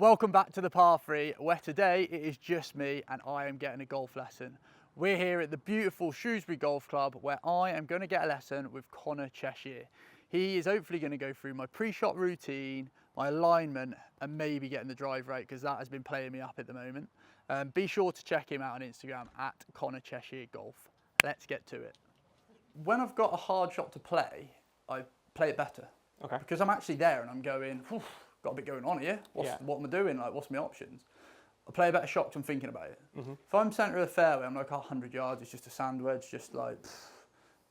Welcome back to the par 3, where today it is just me and I am getting a golf lesson. We're here at the beautiful Shrewsbury Golf Club where I am going to get a lesson with Connor Cheshire. He is hopefully going to go through my pre-shot routine, my alignment and maybe getting the drive right because that has been playing me up at the moment. Be sure to check him out on Instagram at Connor Cheshire Golf. Let's get to it. When I've got a hard shot to play, I play it better. Okay. Because I'm actually there and I'm going, got a bit going on here. What am I doing? Like, what's my options? I play a better shot because I'm thinking about it. If I'm centre of the fairway, I'm like 100 yards, it's just a sand wedge, just like,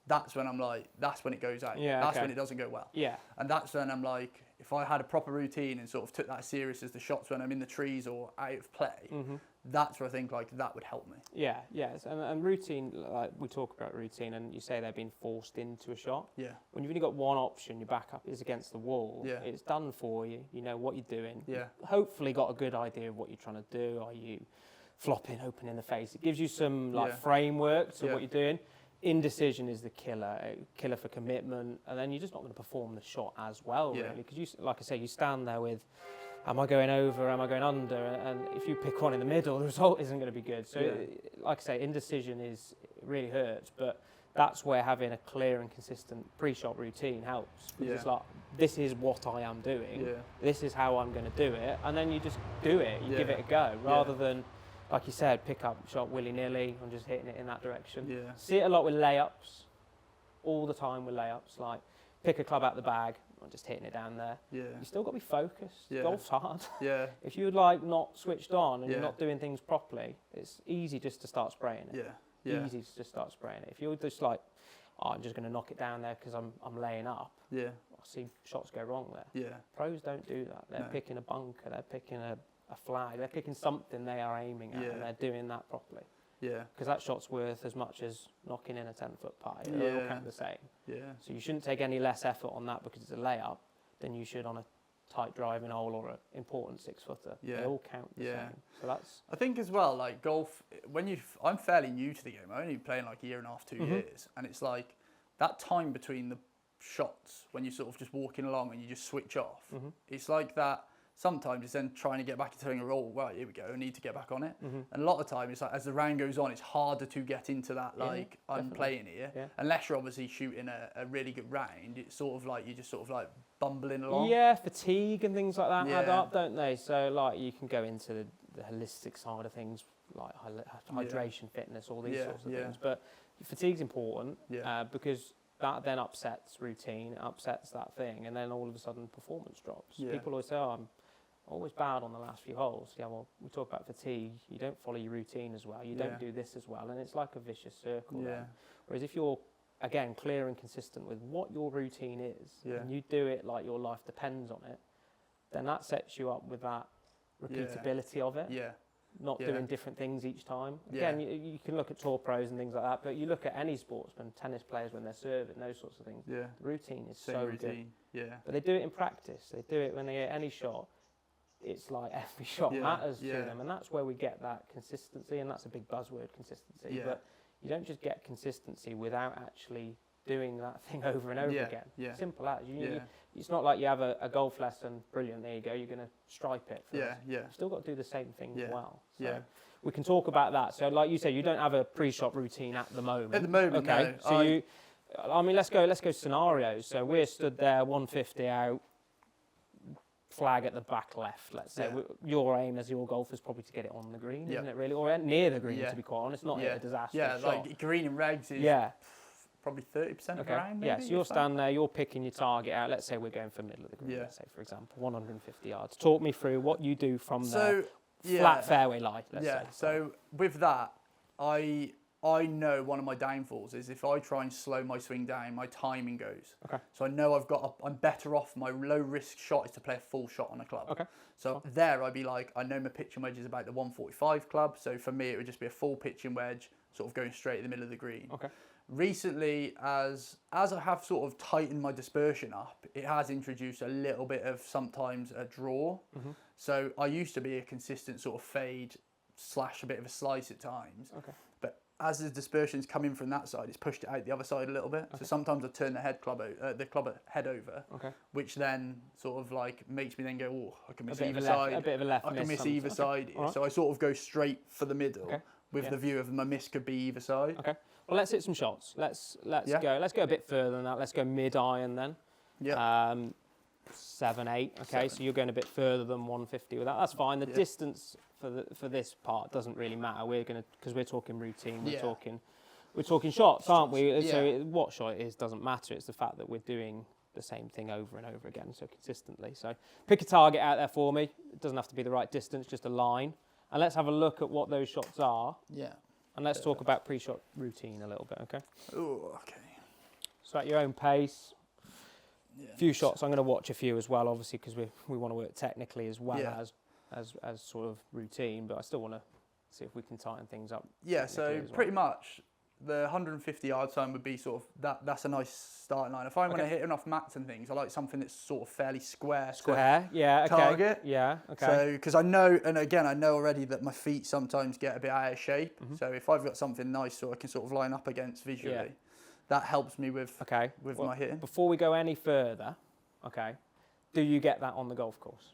that's when I'm like, that's when it goes out. That's when it doesn't go well. Yeah. And that's when I'm like, if I had a proper routine and sort of took that serious as the shots when I'm in the trees or out of play, that's where I think like that would help me. Yeah, yes. And routine, like we talk about routine and you say they're being forced into a shot. Yeah. When you've only got one option, your backup is against the wall. Yeah. It's done for you. You know what you're doing. Yeah. You've hopefully got a good idea of what you're trying to do. Are you flopping, open in the face? It gives you some framework to what you're doing. Indecision is the killer for commitment, and then you're just not going to perform the shot as well, really. Because you, like I say, you stand there with, am I going over, am I going under? And if you pick one in the middle, the result isn't going to be good. So, like I say, indecision it really hurts, but that's where having a clear and consistent pre-shot routine helps. Because it's like, this is what I am doing, this is how I'm going to do it, and then you just do it, you give it a go, rather than, like you said, pick up shot willy-nilly and just hitting it in that direction. Yeah. See it a lot with layups, all the time with layups, like pick a club out the bag and just hitting it down there. Yeah. You still got to be focused. Golf's hard. Yeah. If you're like not switched on and you're not doing things properly, it's easy just to start spraying it. Easy to just start spraying it. If you're just like, oh, I'm just going to knock it down there because I'm laying up. Yeah. I see shots go wrong there. Yeah. Pros don't do that. They're picking a bunker. They're picking a flag, they're picking something they are aiming at and they're doing that properly. Yeah. Because that shot's worth as much as knocking in a 10-foot putt. They all count the same. Yeah. So you shouldn't take any less effort on that because it's a layup than you should on a tight driving hole or an important 6-footer. Yeah. They all count the same. So that's. I think as well, like golf, I'm fairly new to the game. I've only been playing like a year and a half, 2 years, and it's like that time between the shots when you're sort of just walking along and you just switch off. It's like that. Sometimes it's then trying to get back into a roll. Right, here we go. I need to get back on it. And a lot of the time, it's like as the round goes on, it's harder to get into that. Like I'm playing here, unless you're obviously shooting a really good round. It's sort of like you're just sort of like bumbling along. Yeah, fatigue and things like that add up, don't they? So like you can go into the holistic side of things, like hydration, fitness, all these sorts of things. But fatigue's important because that then upsets routine, upsets that thing, and then all of a sudden performance drops. People always say, oh, I'm always bad on the last few holes. Yeah, well, we talk about fatigue. You don't follow your routine as well. You don't do this as well. And it's like a vicious circle then. Whereas if you're, again, clear and consistent with what your routine is, and you do it like your life depends on it, then that sets you up with that repeatability of it. Not doing different things each time. Again, you can look at tour pros and things like that, but you look at any sportsman, tennis players when they're serving, those sorts of things. The routine is so good. But they do it in practice. They do it when they get any shot. It's like every shot matters to them, and that's where we get that consistency, and that's a big buzzword, consistency. But you don't just get consistency without actually doing that thing over and over again. Simple as. It's not like you have a golf lesson, brilliant, there you go, you're going to stripe it. You've still got to do the same thing well. So we can talk about that. So like you say, you don't have a pre-shot routine at the moment. At the moment, okay. No. So let's go scenarios. So we're stood there, 150 out, flag at the back left, let's say. Your aim as your golfer is probably to get it on the green, isn't it really? Or near the green, to be quite honest, not a disastrous shot. Like green and regs is probably 30% of round, maybe. Yeah, so you're standing there, you're picking your target out. Let's say we're going for middle of the green, let's say, for example, 150 yards. Talk me through what you do from there. Flat fairway lie, let's say. So with that, I know one of my downfalls is if I try and slow my swing down, my timing goes. Okay. So I know I'm better off. My low risk shot is to play a full shot on a club. Okay. So there I'd be like, I know my pitching wedge is about the 145 club. So for me, it would just be a full pitching wedge, sort of going straight in the middle of the green. Okay. Recently, as I have sort of tightened my dispersion up, it has introduced a little bit of sometimes a draw. So I used to be a consistent sort of fade / a bit of a slice at times. Okay. But as the dispersion's coming from that side, it's pushed it out the other side a little bit. Okay. So sometimes I turn the club head over, which then sort of like makes me then go, oh, I can miss either side. A bit of a left I can miss either side. Right. So I sort of go straight for the middle with the view of my miss could be either side. Okay. Well, let's hit some shots. Let's go. Let's go a bit further than that. Let's go mid-iron then. Yeah. 7, 8. Okay, so you're going a bit further than 150 with that. That's fine. The distance for this part doesn't really matter. Because we're talking routine. We're talking shots, aren't we? Yeah. So what shot it is doesn't matter. It's the fact that we're doing the same thing over and over again, so consistently. So pick a target out there for me. It doesn't have to be the right distance, just a line. And let's have a look at what those shots are. Yeah. And let's talk about pre-shot routine a little bit, okay? Oh, okay. So at your own pace. A few shots. I'm going to watch a few as well, obviously, because we want to work technically as well as sort of routine. But I still want to see if we can tighten things up. Yeah. So pretty much the 150 yard time would be sort of that's a nice starting line. If I want to hit enough mats and things, I like something that's sort of fairly square. Target. Yeah. Okay. So because I know already that my feet sometimes get a bit out of shape. Mm-hmm. So if I've got something nice, so I can sort of line up against visually. Yeah. That helps me with my hitting. Before we go any further, do you get that on the golf course?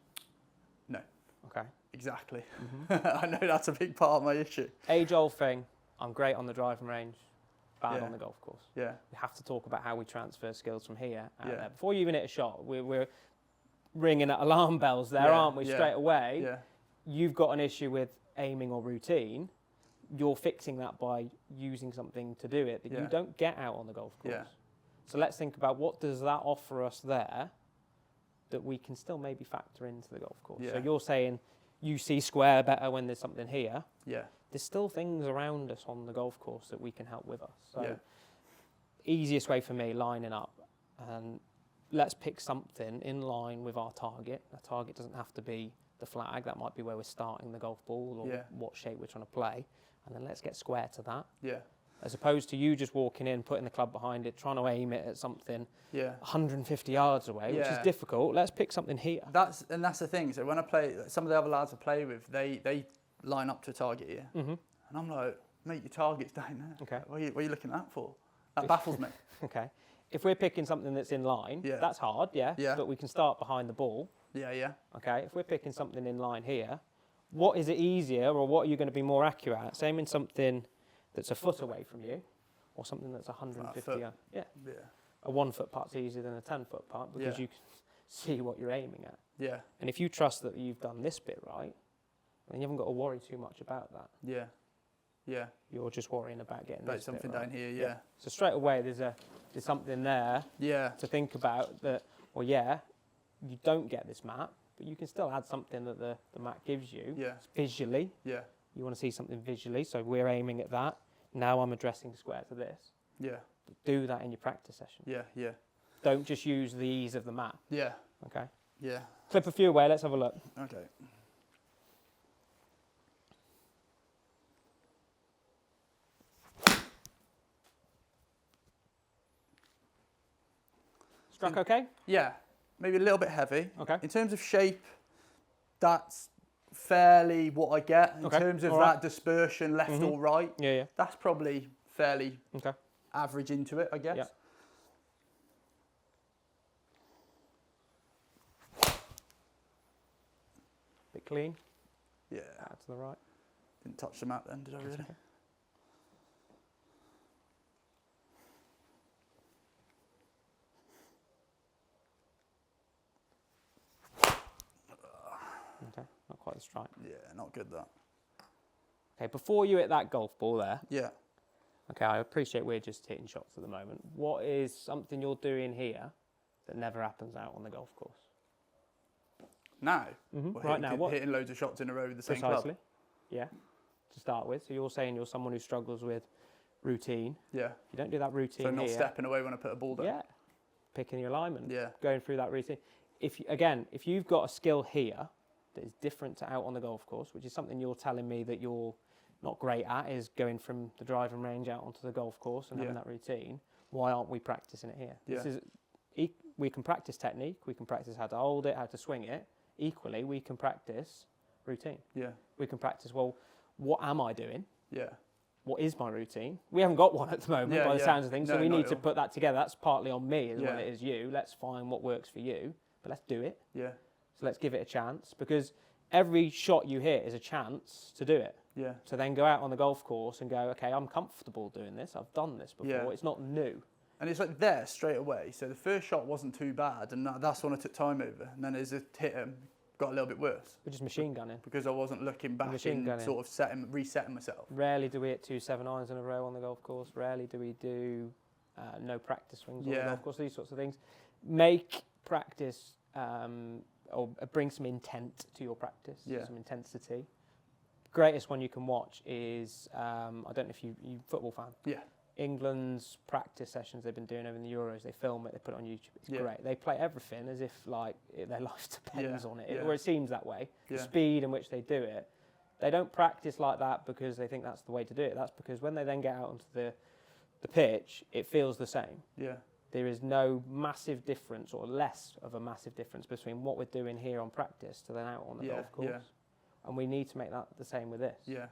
No. Okay. Exactly. Mm-hmm. I know that's a big part of my issue. Age-old thing. I'm great on the driving range, bad on the golf course. Yeah. We have to talk about how we transfer skills from here out there. Before you even hit a shot, we're ringing at alarm bells there, aren't we? Straight away. Yeah. You've got an issue with aiming or routine. You're fixing that by using something to do it that you don't get out on the golf course. Yeah. So let's think about what does that offer us there that we can still maybe factor into the golf course. Yeah. So you're saying you see square better when there's something here. Yeah. There's still things around us on the golf course that we can help with us. So easiest way for me, lining up. And let's pick something in line with our target. Our target doesn't have to be the flag. That might be where we're starting the golf ball or what shape we're trying to play. And then let's get square to that. Yeah. As opposed to you just walking in, putting the club behind it, trying to aim it at something 150 yards away, which is difficult. Let's pick something here. That's the thing. So when I play, some of the other lads I play with, they line up to a target here. Mm-hmm. And I'm like, mate, your target's down there. Okay. What are you looking at that for? That baffles me. Okay. If we're picking something that's in line, that's hard, but we can start behind the ball. Yeah, yeah. Okay. If we're picking something in line here, what is it easier or what are you going to be more accurate at? Aiming something that's a foot away from you or something that's 150 yards? Yeah. A 1 foot putt's easier than a 10 foot putt because you can see what you're aiming at. Yeah. And if you trust that you've done this bit right, then you haven't got to worry too much about that. Yeah. Yeah. You're just worrying about getting this something bit down here, yeah. So straight away there's something there to think about that, you don't get this map, but you can still add something that the map gives you visually. Yeah. You want to see something visually, so we're aiming at that. Now I'm addressing square to this. Yeah. But do that in your practice session. Yeah, yeah. Don't just use the ease of the map. Yeah. Okay. Yeah. Clip a few away, let's have a look. Okay. Struck okay? Yeah. Maybe a little bit heavy. Okay. In terms of shape, that's fairly what I get. In terms of that dispersion, left or right, that's probably fairly average into it, I guess. Yeah. Bit clean. Yeah. Out to the right. Didn't touch the map then, did I really? Okay. Okay, not quite the strike. Yeah, not good that. Okay, before you hit that golf ball there. Yeah. Okay, I appreciate we're just hitting shots at the moment. What is something you're doing here that never happens out on the golf course? Now? Right now, what? Hitting loads of shots in a row with the same club. Yeah, to start with. So you're saying you're someone who struggles with routine. Yeah. You don't do that routine So not stepping away when I put a ball down. Yeah. Picking your alignment. Yeah. Going through that routine. If you've got a skill here that is different to out on the golf course, which is something you're telling me that you're not great at, is going from the driving range out onto the golf course and having that routine, why aren't we practicing it here? Yeah. We can practice technique, we can practice how to hold it, how to swing it. Equally, we can practice routine. Yeah. We can practice, well, what am I doing? Yeah. what is my routine? We haven't got one at the moment by the sounds of things, so we need to put that together. That's partly on me as well as it is you. Let's find what works for you, but let's do it. Yeah. So let's give it a chance, because every shot you hit is a chance to do it. Yeah. So then go out on the golf course and go, okay, I'm comfortable doing this. I've done this before. Yeah. It's not new. And it's like there straight away. So the first shot wasn't too bad, and that's when I took time over. And then as it hit him, got a little bit worse. We're just machine gunning. Because I wasn't looking back and sort of resetting myself. Rarely do we hit 2 7-irons in a row on the golf course. Rarely do we do no practice swings on the golf course. These sorts of things. Make practice or bring some intent to your practice, some intensity. Greatest one you can watch is, I don't know if you football fan. Yeah. England's practice sessions they've been doing over in the Euros, they film it, they put it on YouTube. It's great. They play everything as if like their life depends on it, or it seems that way. The speed in which they do it. They don't practice like that because they think that's the way to do it. That's because when they then get out onto the pitch, it feels the same. Yeah. There is no massive difference, or less of a massive difference, between what we're doing here on practice to then out on the golf course. Yeah. And we need to make that the same with this. Yeah.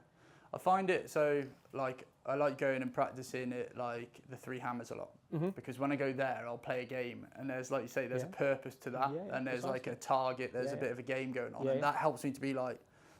I find it so, like, I like going and practicing it, like, the 3 hammers a lot. Mm-hmm. Because when I go there, I'll play a game, and there's, like you say, there's a purpose to that, and there's, like, a target, there's a bit of a game going on, and that helps me to be, like,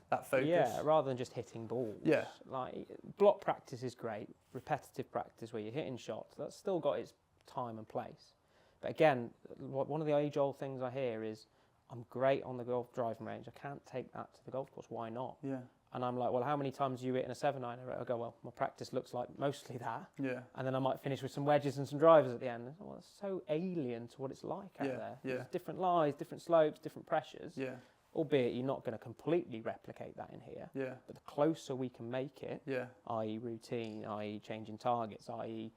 that focus. Yeah, rather than just hitting balls. Yeah. Like, block practice is great, repetitive practice where you're hitting shots, that's still got its time and place. But again, one of the age-old things I hear is, I'm great on the golf driving range, I can't take that to the golf course, why not? Yeah. And I'm like, well, how many times do you hit in a 7-iron? I go, well, my practice looks like mostly that. Yeah. And then I might finish with some wedges and some drivers at the end. Well, it's so alien to what it's like out there. Yeah. There's different lies, different slopes, different pressures. Yeah. Albeit you're not going to completely replicate that in here. Yeah. But the closer we can make it, yeah. i.e. routine, i.e. changing targets, i.e.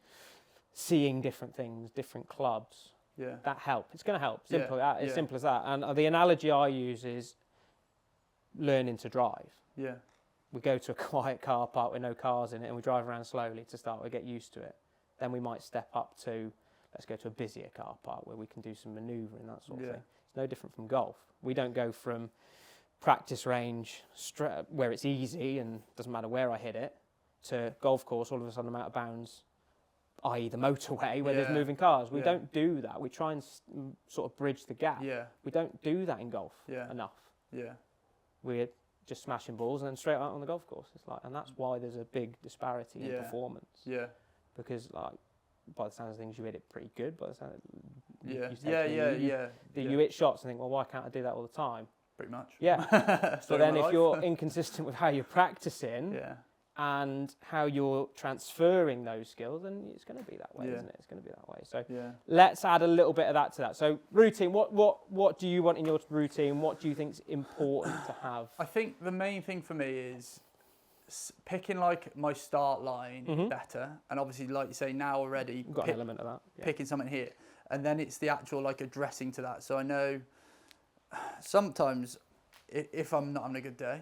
seeing different things, different clubs, that helps. It's going to help. Simple as that. And the analogy I use is learning to drive. Yeah. We go to a quiet car park with no cars in it and we drive around slowly to start with, get used to it. Then we might step up to, let's go to a busier car park where we can do some manoeuvring, that sort of thing. It's no different from golf. We don't go from practice range where it's easy and doesn't matter where I hit it, to golf course, all of a sudden I'm out of bounds, i.e. the motorway where there's moving cars. We don't do that. We try and sort of bridge the gap. Yeah. We don't do that in golf enough. Yeah. We're just smashing balls and then straight out on the golf course. It's like, and that's why there's a big disparity in performance. Yeah. Because like, by the sounds of things, you hit it pretty good. By the sound, you hit shots and think, well, why can't I do that all the time? Pretty much. Yeah. So then, if you're inconsistent with how you're practicing and how you're transferring those skills, then it's going to be that way, isn't it? It's going to be that way. So let's add a little bit of that to that. So routine, what do you want in your routine? What do you think is important to have? I think the main thing for me is picking like my start line better. And obviously, like you say, now already got an element of that. Yeah. Picking something here. And then it's the actual like addressing to that. So I know sometimes if I'm not having a good day,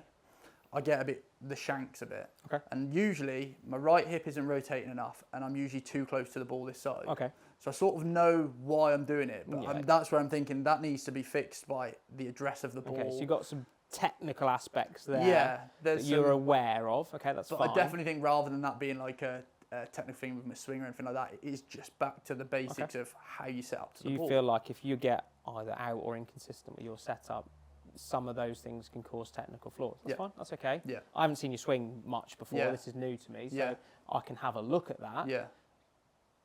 I get the shanks a bit. Okay. And usually my right hip isn't rotating enough and I'm usually too close to the ball this side. Okay. So I sort of know why I'm doing it, but that's where I'm thinking that needs to be fixed by the address of the ball. Okay, so you've got some technical aspects there that you're aware of. Okay, that's fine. I definitely think rather than that being like a technical thing with my swing or anything like that, it is just back to the basics of how you set up to the ball. You feel like if you get either out or inconsistent with your setup, some of those things can cause technical flaws. That's fine. That's okay. Yeah. I haven't seen you swing much before. This is new to me, so I can have a look at that. Yeah.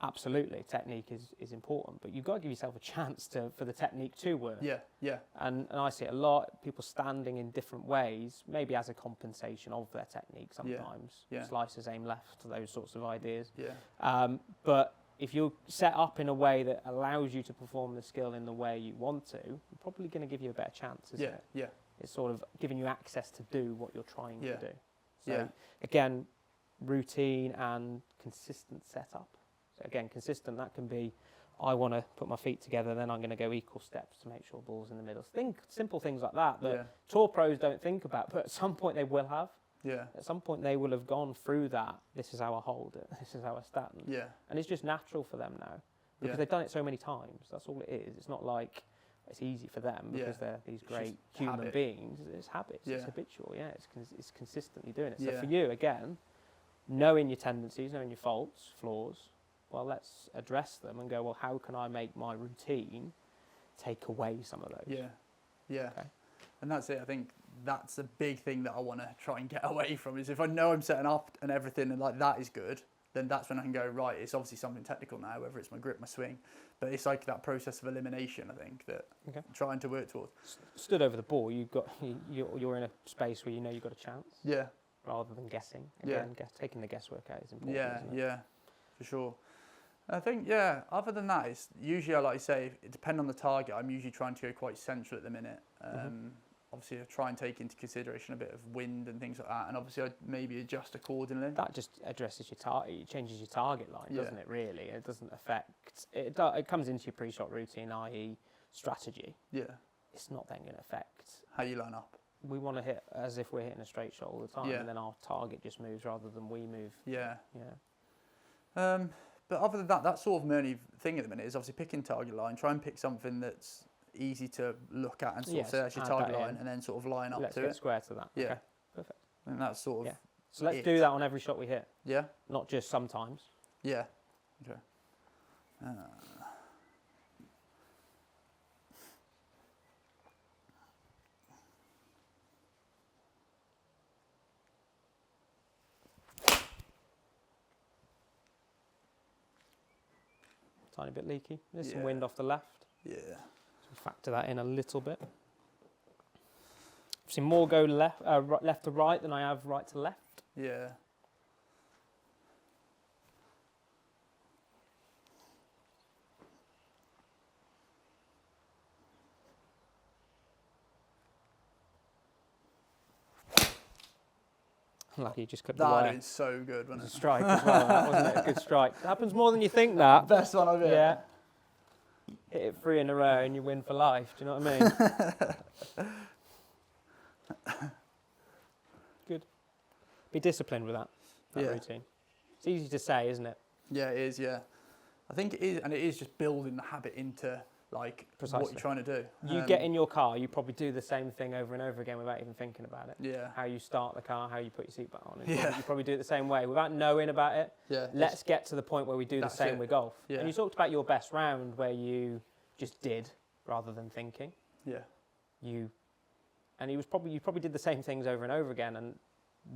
Absolutely, technique is important, but you've got to give yourself a chance for the technique to work. Yeah, yeah. And I see it a lot, people standing in different ways, maybe as a compensation of their technique sometimes. Yeah. Slices aim left, those sorts of ideas. Yeah. But if you're set up in a way that allows you to perform the skill in the way you want to, you're probably going to give you a better chance, isn't it? Yeah. It's sort of giving you access to do what you're trying to do. So, Yeah. again, routine and consistent setup. So again, consistent, that can be, I want to put my feet together, then I'm going to go equal steps to make sure the ball's in the middle. Think simple things like that tour pros don't think about, but at some point they will have. Yeah. At some point they will have gone through that, this is how I hold it, this is how I stand. Yeah. And it's just natural for them now, because they've done it so many times. That's all it is. It's not like it's easy for them because they're these great human beings. It's habits, it's habitual, it's consistently doing it. So for you, again, knowing your tendencies, knowing your faults, flaws, well, let's address them and go, well, how can I make my routine take away some of those? Yeah, yeah. Okay. And that's it. I think that's a big thing that I want to try and get away from, is if I know I'm setting up and everything and like that is good, then that's when I can go, right, it's obviously something technical now, whether it's my grip, my swing. But it's like that process of elimination, I think, that I'm trying to work towards. Stood over the ball, you're in a space where you know you've got a chance. Yeah. Rather than guessing. Again, taking the guesswork out is important. Yeah, isn't it? yeah, for sure. I think, yeah, other than that, it's usually, like I say, it depends on the target. I'm usually trying to go quite central at the minute. Obviously, I try and take into consideration a bit of wind and things like that, and obviously, I maybe adjust accordingly. That just addresses your target, it changes your target line, doesn't it, really? It doesn't affect, it comes into your pre-shot routine, i.e. strategy. Yeah. It's not then going to affect how you line up. We want to hit as if we're hitting a straight shot all the time, and then our target just moves rather than we move. Yeah. Yeah. But other than that, that's sort of my only thing at the minute is obviously picking target line, try and pick something that's easy to look at and sort of say that's your target line, and then sort of line up Let's to get it. square to that. Yeah. Okay. Perfect. And that's sort of So let's do that on every shot we hit. Yeah. Not just sometimes. Yeah. Okay. Tiny bit leaky. There's some wind off the left. Yeah. So factor that in a little bit. I've seen more go left to right than I have right to left. Yeah. Lucky you just clipped the That wire. is so good, wasn't it? A strike as well, that, wasn't it? A good strike. It happens more than you think, that. Best one I've hit. Yeah. Hit it 3 in a row and you win for life. Do you know what I mean? Good. Be disciplined with that routine. It's easy to say, isn't it? Yeah, it is, yeah. I think it is, and it is just building the habit into like what you're trying to do. You get in your car, you probably do the same thing over and over again without even thinking about it. Yeah. How you start the car, how you put your seatbelt on. You probably do it the same way without knowing about it. Yeah. Let's get to the point where we do the same with golf. Yeah. And you talked about your best round where you just did rather than thinking. Yeah. You probably did the same things over and over again, and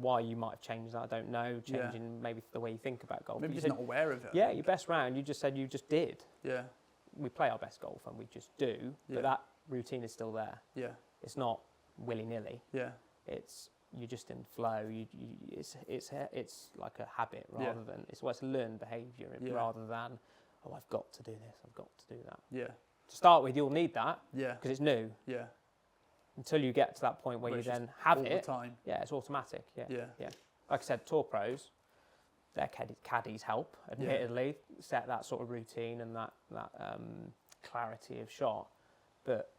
why you might have changed that, I don't know. Changing maybe the way you think about golf. Maybe just not aware of it. Yeah, your best round, you just said you just did. Yeah. We play our best golf and we just do, but that routine is still there. Yeah. It's not willy-nilly. Yeah. It's you're just in flow. It's like a habit rather than it's learned behaviour rather than I've got to do this, I've got to do that. Yeah. To start with, you'll need that because it's new. Yeah. Until you get to that point where you then have it. All the time. Yeah, it's automatic. Yeah. Yeah. Yeah. Like I said, tour pros, their caddies help, admittedly, set that sort of routine and that clarity of shot. But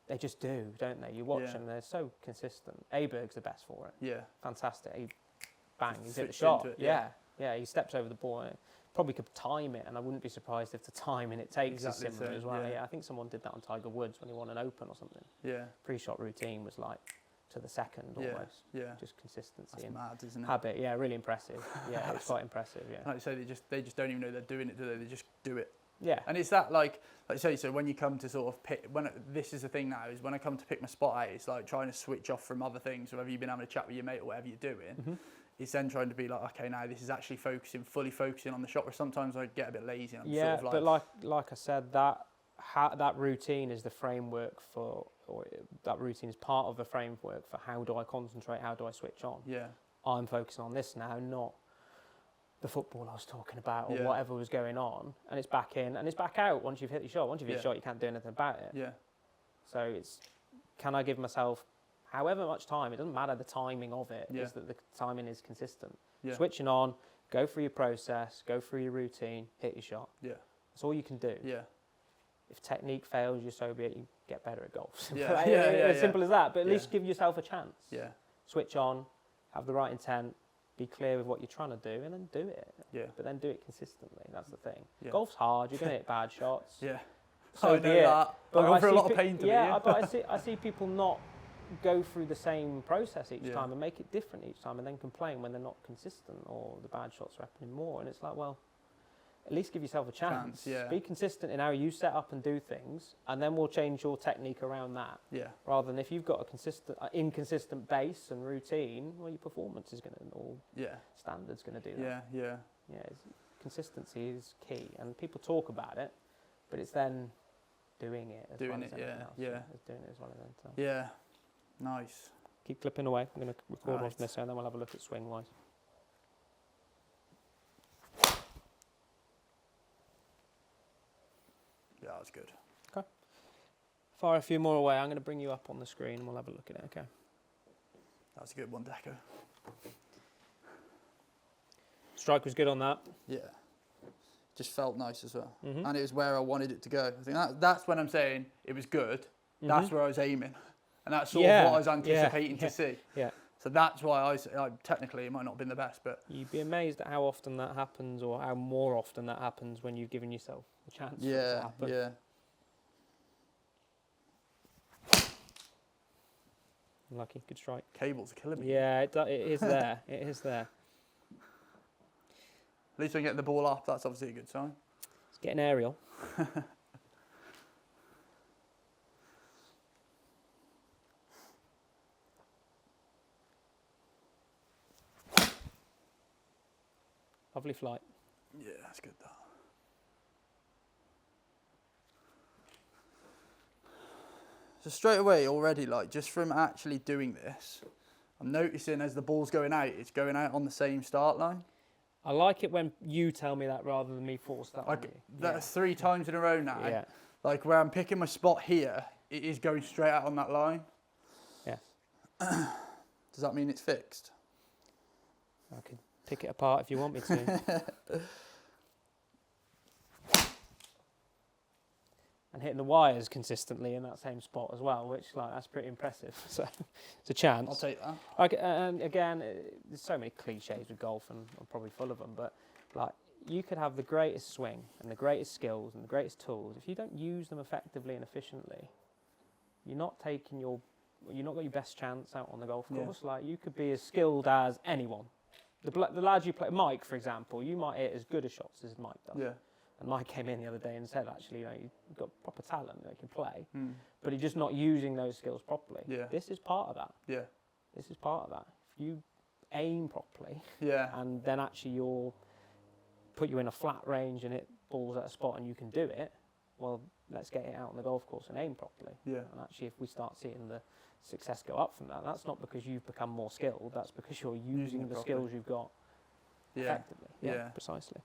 they just do, don't they? You watch them, they're so consistent. Aberg's the best for it. Yeah. Fantastic. He's hit the shot. Yeah. He steps over the ball. And probably could time it, and I wouldn't be surprised if the timing it takes is similar as well. Yeah, I think someone did that on Tiger Woods when he won an Open or something. Yeah. Pre-shot routine was like to the second almost. Yeah. Just consistency. That's and mad, isn't it? habit. Yeah, really impressive. Yeah, it's quite impressive. Yeah. Like you say, they just don't even know they're doing it, do they? They just do it. Yeah. And it's that like you say, so when you come to sort of pick, this is the thing now, is when I come to pick my spot out, it's like trying to switch off from other things, whether you've been having a chat with your mate or whatever you're doing. It's then trying to be like, okay, now this is actually fully focusing on the shot, where sometimes I get a bit lazy. And I'm sort of like, but like I said, that routine is the framework or that routine is part of the framework for how do I concentrate, how do I switch on. Yeah. I'm focusing on this now, not the football I was talking about or whatever was going on, and it's back in and it's back out once you've hit your shot. Once you've hit your shot, you can't do anything about it. Yeah. So can I give myself however much time? It doesn't matter the timing of it. It's that the timing is consistent. Yeah. Switching on, go through your process, go through your routine, hit your shot. Yeah. That's all you can do. Yeah. If technique fails you, so be it. You get better at golf. Yeah. Simple as that. But at least give yourself a chance. Yeah. Switch on, have the right intent, be clear with what you're trying to do, and then do it. Yeah. But then do it consistently. That's the thing. Yeah. Golf's hard. You're going to hit bad shots. Yeah. So I know that. But I go through a lot of pain to but I see people not go through the same process each Yeah. time and make it different each time and then complain when they're not consistent or the bad shots are happening more. And it's like, well, at least give yourself a chance. Yeah. Be consistent in how you set up and do things, and then we'll change your technique around that. Yeah. Rather than if you've got a inconsistent base and routine, well, your performance is going to, or standard's going to do that. Yeah. Consistency is key, and people talk about it, but it's then doing it as well as anything else. It's doing it as well as anything else. Yeah. Nice. Keep clipping away. I'm going to record Right. off this, and then we'll have a look at swing wise. Yeah, that's good. Okay. Fire a few more away. I'm going to bring you up on the screen, and we'll have a look at it. Okay. That's a good one, Deco. Strike was good on that. Yeah. Just felt nice as well. Mm-hmm. And it was where I wanted it to go. I think that's when I'm saying it was good. That's where I was aiming. And that's sort of what I was anticipating to see. Yeah. So that's why I technically it might not have been the best, but You'd be amazed at how often that happens, or how more often that happens when you've given yourself a chance for it to happen. Yeah. Lucky, good strike. Cables are killing me. Yeah, it is there. It is there. At least I'm getting the ball up. That's obviously a good sign. It's getting aerial. Lovely flight. Yeah, that's good. That. So straight away already, like just from actually doing this, I'm noticing as the ball's going out, it's going out on the same start line. I like it when you tell me that rather than me force that on you. That's 3 times in a row now. Yeah. Like where I'm picking my spot here, it is going straight out on that line. Yes. Does that mean it's fixed? I could pick it apart if you want me to. And hitting the wires consistently in that same spot as well, which that's pretty impressive. So it's a chance. I'll take that. And again, there's so many cliches with golf, and I'm probably full of them. But like, you could have the greatest swing and the greatest skills and the greatest tools. If you don't use them effectively and efficiently, you're not got your best chance out on the golf course. Yeah. Like, you could be as skilled as anyone. The lads you play, Mike, for example, you might hit as good a shots as Mike does. Yeah. And Mike came in the other day and said, actually, you've got proper talent that you can play, but you're just not using those skills properly. Yeah. This is part of that. Yeah. This is part of that. If you aim properly, and then actually put you in a flat range and hit balls at a spot and you can do it, well, let's get it out on the golf course and aim properly. Yeah. And actually, if we start seeing the success go up from that, that's not because you've become more skilled, that's because you're using the skills you've got effectively. Yeah, precisely.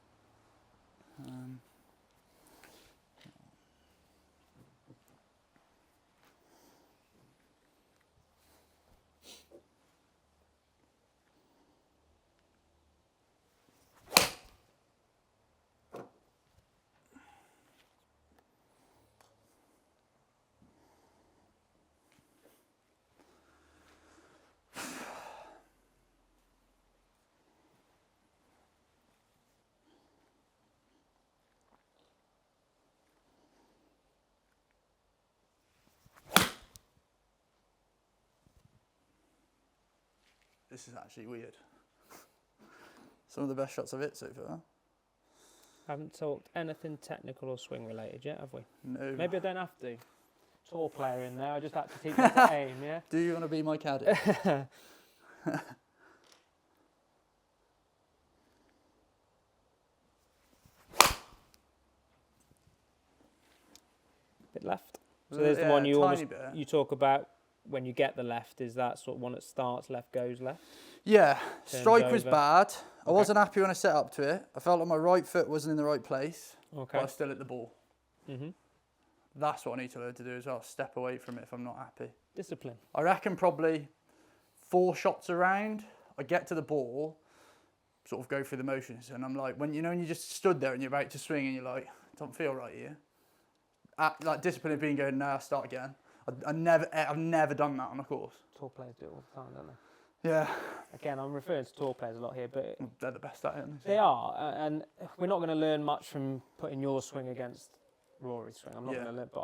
This is actually weird. Some of the best shots I've hit so far. Haven't talked anything technical or swing related yet, have we? No. Maybe I don't have to. Tour player in there, I just had to teach you to aim, yeah? Do you want to be my caddy? Bit left. So there's the one you talk about when you get the left. Is that sort of one that starts left, goes left? Yeah, strike was bad. I wasn't happy when I set up to it. I felt like my right foot wasn't in the right place, but I still hit the ball. That's what I need to learn to do as well, step away from it if I'm not happy. Discipline. I reckon probably 4 shots around, I get to the ball, sort of go through the motions, and I'm like, when you just stood there and you're about to swing and you're like, don't feel right here. Like discipline of being going, no, start again. I've never done that on a course. Tour players do it all the time, don't they? Yeah. Again, I'm referring to tour players a lot here, but they're the best at it. They are, and we're not going to learn much from putting your swing against Rory's swing. I'm not going to learn, but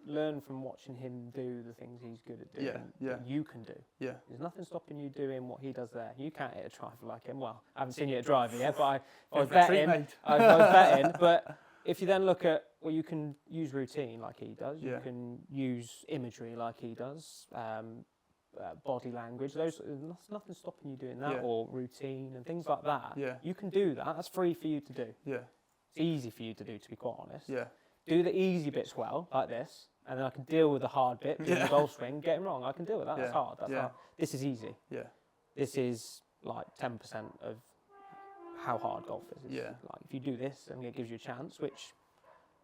learn from watching him do the things he's good at doing that you can do. Yeah. There's nothing stopping you doing what he does there. You can't hit a driver like him. Well, I haven't seen you hit a driver yet, but I was betting. I was betting. But if you then look at, well, you can use routine like he does. You can use imagery like he does. Body language. There's nothing stopping you doing that, or routine and things like that. Yeah. You can do that. That's free for you to do. Yeah. It's easy for you to do, to be quite honest. Yeah. Do the easy bits well, like this, and then I can deal with the hard bit, doing the golf swing, getting wrong. I can deal with that. That's hard. That's hard. This is easy. Yeah. This is like 10% of how hard golf is. It's like if you do this and it gives you a chance, which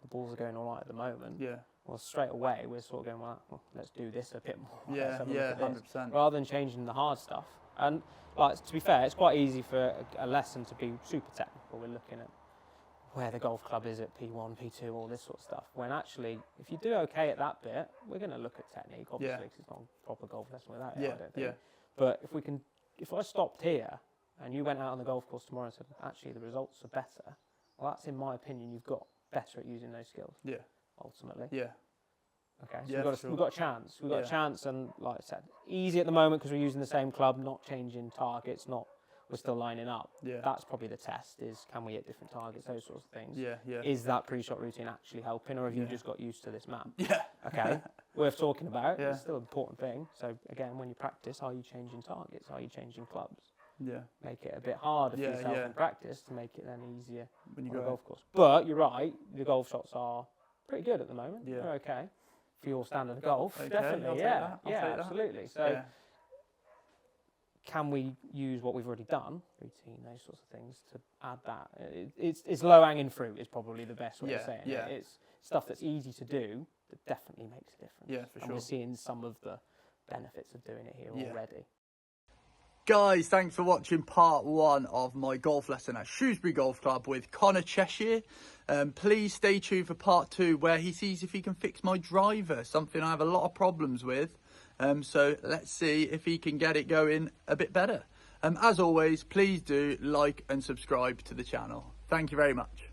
the balls are going all right at the moment. Yeah. Well, straight away we're sort of going, well, let's do this a bit more. Yeah. Yeah. 100%. Rather than changing the hard stuff. And like to be fair, it's quite easy for a lesson to be super technical. We're looking at where the golf club is at P1, P2, all this sort of stuff. When actually, if you do okay at that bit, we're going to look at technique, obviously, because it's not a proper golf lesson without it, I don't think. But if I stopped here and you went out on the golf course tomorrow and said, actually, the results are better, well, that's, in my opinion, you've got better at using those skills. Yeah. Ultimately. Yeah. Okay, so we've got a chance. We've got a chance, and like I said, easy at the moment because we're using the same club, not changing targets, we're still lining up. Yeah. That's probably the test, is can we hit different targets, those sorts of things. Yeah, yeah. Is that pre-shot routine actually helping, or have you just got used to this map? Yeah. Okay, worth talking about. It's still an important thing. So again, when you practice, are you changing targets? Are you changing clubs? Yeah. Make it a bit harder for yourself in practice to make it then easier when you go on the golf course. But you're right, the golf shots are pretty good at the moment. Yeah. They're okay. For your standard of golf, definitely. Yeah, absolutely. So can we use what we've already done, routine, those sorts of things, to add that? It's low-hanging fruit is probably the best way of saying it. It's stuff that's easy to do that definitely makes a difference. Yeah, for sure. And we're seeing some of the benefits of doing it here already. Guys, thanks for watching part 1 of my golf lesson at Shrewsbury Golf Club with Connor Cheshire. Please stay tuned for part 2, where he sees if he can fix my driver, something I have a lot of problems with. So let's see if he can get it going a bit better. As always, please do like and subscribe to the channel. Thank you very much.